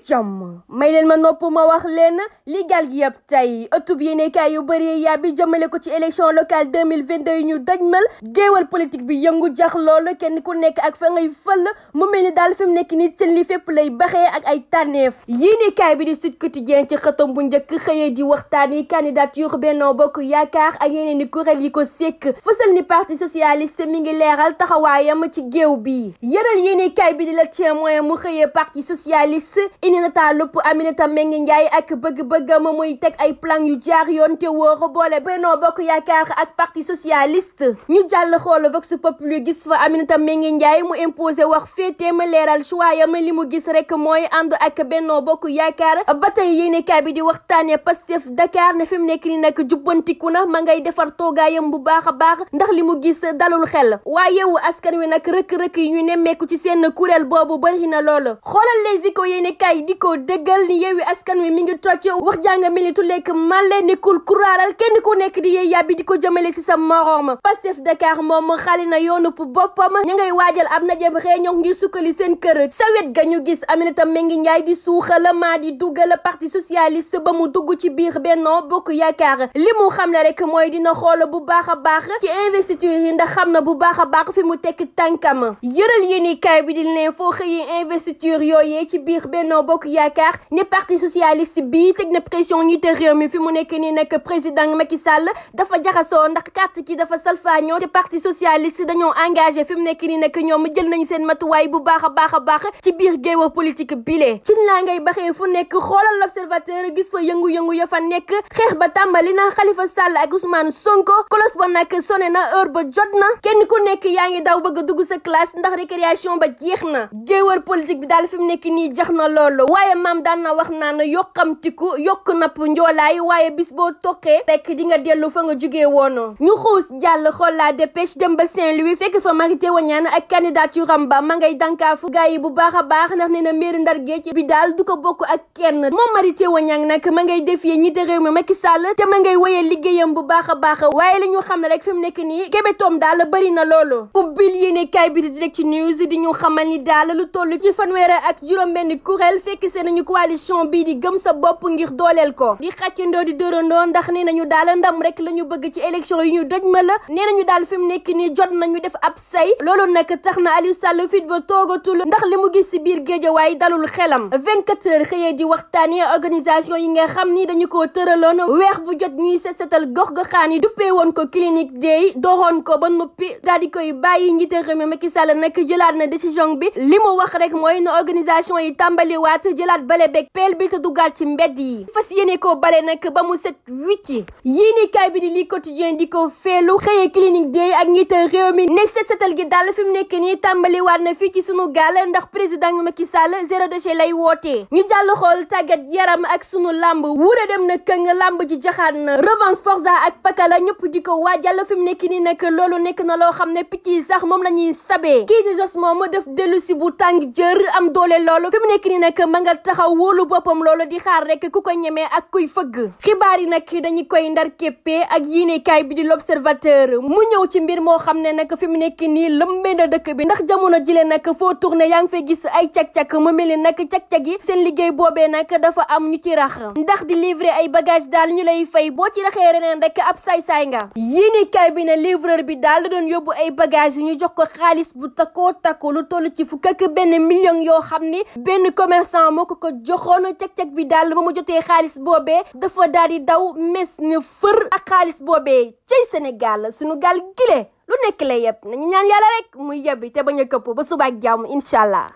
jàmm may leen ma nopp ma wax leen li gal gi yëpp tey ëttub yéenekaay yu bëri yàbbi jëmale ko ci élection locale 2022 yi ñu dajmal géewal politique bi yëngu jax lool kenn ku nekk ak fa ngay fël mu mel ni daal fi mu nekk ni cën li fépp lay baxee ak ay tànneef yéenekaay bi di Sud Quotidien ci xëtam bu njëkk xëyee di waxtaan yi candidature Benno Bokk Yaakaar ak yeneen i kuréel yi ko sekk fësal ni parti socialiste mi ngi leeral taxawaayam ci géew bi yëral yéenekaay bi di La Témoin mu xëyee parti socialiste indi nataalub Aminata Mbengue Ndiaye ak bëgg-bëggam muy teg ay plan yu jaar yoon te wóor boole Benno Bokk Yaakaar ak parti socialiste ñu jàll xool Vox Populi gis fa Aminata Mbengue Ndiaye mu imposé wax féete ma leeral choix yam li mu gis rek mooy ànd ak Benno Bokk Yaakaar ba tey yéenekaay bi di waxtaane Pastef Dakar ne fi mu nekk ni nag jubbantiku na ma ngay defar toogaayam bu baax a baax ndax li mu gis dalul xel waaye Yewwi Askan Wi nag rëkk-rëkk yi ñu nemmeeku ci seen kuréel boobu bari na loolu xoolal Les Échos yéenekaay di ko dëggal ni Yewwi Askan Wi mi ngi tocc wax jàng militu lekk male nekkul kuraaral kenn ku nekk di yee yàbbi di ko jëmale ci sa morom Pastef Dakar moom xali na yoonu pour boppam ña ngay waajal ab ndaje réunion ngir sukkali seen kër sa wet ga ñu gis Aminata Mbengue Ndiaye di suuxal maa di duggal parti socialiste ba mu dugg ci biir Benno Bokk Yaakaar li mu xam ne rek mooy dina xool bu baax a baax ci investiture yi ndax xam na bu baax a baax fi mu tekk tànkam yëral yéenekaay bi di leen foo xëyi investiture yooyee ci biir Benno Bokk Yaakaar ne parti socialiste bi teg na pression ñi te réew mi fi mu nekk nii nag président Macky Sall dafa jaxasoo ndax carte ki dafa salfaañoo te parti socialiste dañoo engagé fi mu nekk nii nag ñoom jël nañ seen matuwaay bu baax a baax ci biir géewa politique bile ci laa ngay baxee fu nekk xoolal L'Observateur gis fa yëngu-yëngu ya fa nekk xeex ba tàmbali na Khalifa Sall ak Ousmane Sonko kolos ba nag sone na heure ba jot na kenn ku nekk yaa ngi daw bëgg a dugg sa classe ndax récréation ba jeex na géewal politique bi daal fi mu nekk nii jax na loolu waaye maam daan na wax naan yokkamtiku yokk napp njoolaay waaye bis boo toqee rek di nga dellu fa nga jugee woon ñu xuus jàll xool la dépêche dem ba Saint-Louis fekk fa Mary Teuw Niane ak candidature am ba ma ngay dankaafu gars yi bu baax a baax ndax nee na mairie Ndar Géej bi daal du ko bokk ak kenn moom Mary Teuw Niane nag ma ngay défier ñi te réew mi Macky Sall te ma ngay wéyee liggéeyam bu baax a baax waaye li ñu xam ne rek fi mu nekk nii kébétoom daal bëri na loolu ubbil yéenekaay bi di Direct News di ñu xamal ni daal lu toll ci fanweer ak juróom-benn kuréel fekk seen nañu coalition bii di gëm sa bopp ngir dooleel ko di xàccandoo di dërandoo ndax nee nañu daal ndam rek la ñu bëgg ci élection yi ñu dëjma la nee nañu daal fi mu nekk nii jot nañu def ab say loolu nag tax na Aliou Sall fit va toogatul ndax li mu gis si biir Géejawaay dalul xelam 24 heures xëyee di waxtaanee organisation yi nga xam ni dañu ko tëraloon weex bu jot ñuy setal gox-goxaan yi duppee woon ko clinique day doxoon ko ba noppi daal di koy bàyyi njiite réew mi Macky Sall nag jëlaat na décision bi li mu wax rek mooy na organisation yi tàmbaliwaat jëlaat bale beeg peel bi te duggaat ci mbedd yi fas yéene koo bale nag ba mu set wicci yéenekaay bi di li quotidien di ko feelu xëyee clinique day ak njiite réew mi ne setal gi daal fi mu nekk nii tàmbaliwaat na fii ci sunu gaal ndax président Macky Sall zéro déchet lay wootee ñu jàll xool tàggat yaram ak sunu lamb wuure dem na këng lamb ji jaxaat na revanche Forza ak Pakala ñëpp di ko waajal fi mu nekk nii nag loolu nekk na loo xam ne picc yi sax moom la ñuy sabee kii di Jos moom def dellu si bu tàng jër am doole loolu fi mu nekk nii nag ma nga taxaw wóolu boppam loolu di xaar rek ku ko ñemee ak kuy fëgg xibaar yi nag dañu koy ndar képpee ak yéenekaay bi di L'Observateur mu ñëw ci mbir moo xam ne nag fi mu nekk nii lëmbee na dëkk bi ndax jamono jile nag foo tourné yaa ngi fay gis ay cag-cag mu mel ni nag cag-cag yi seen liggéey boobee nag dafa am ñu ci rax ndax di livrer ay bagage daal ñu lay fay boo ci raxee reneen rek ab saay-saay nga yéenekaay bi ne livreur bi daal da doon yóbbu ay bagage yu ñu jox ko xaalis bu takkoo lu toll ci fukk ak benn million yoo xam ni benn commerçant moo ko joxoon cag-cag bi daal ba mu jotee xaalis boobee dafa daal di daw mes ne fër ak xaalis boobee cey Sénégal sunu gaal gile lu nekk la yëpp nañu ñaan yàlla rek muy yebbi te bañ a këpp ba suba ak jàmm incha allah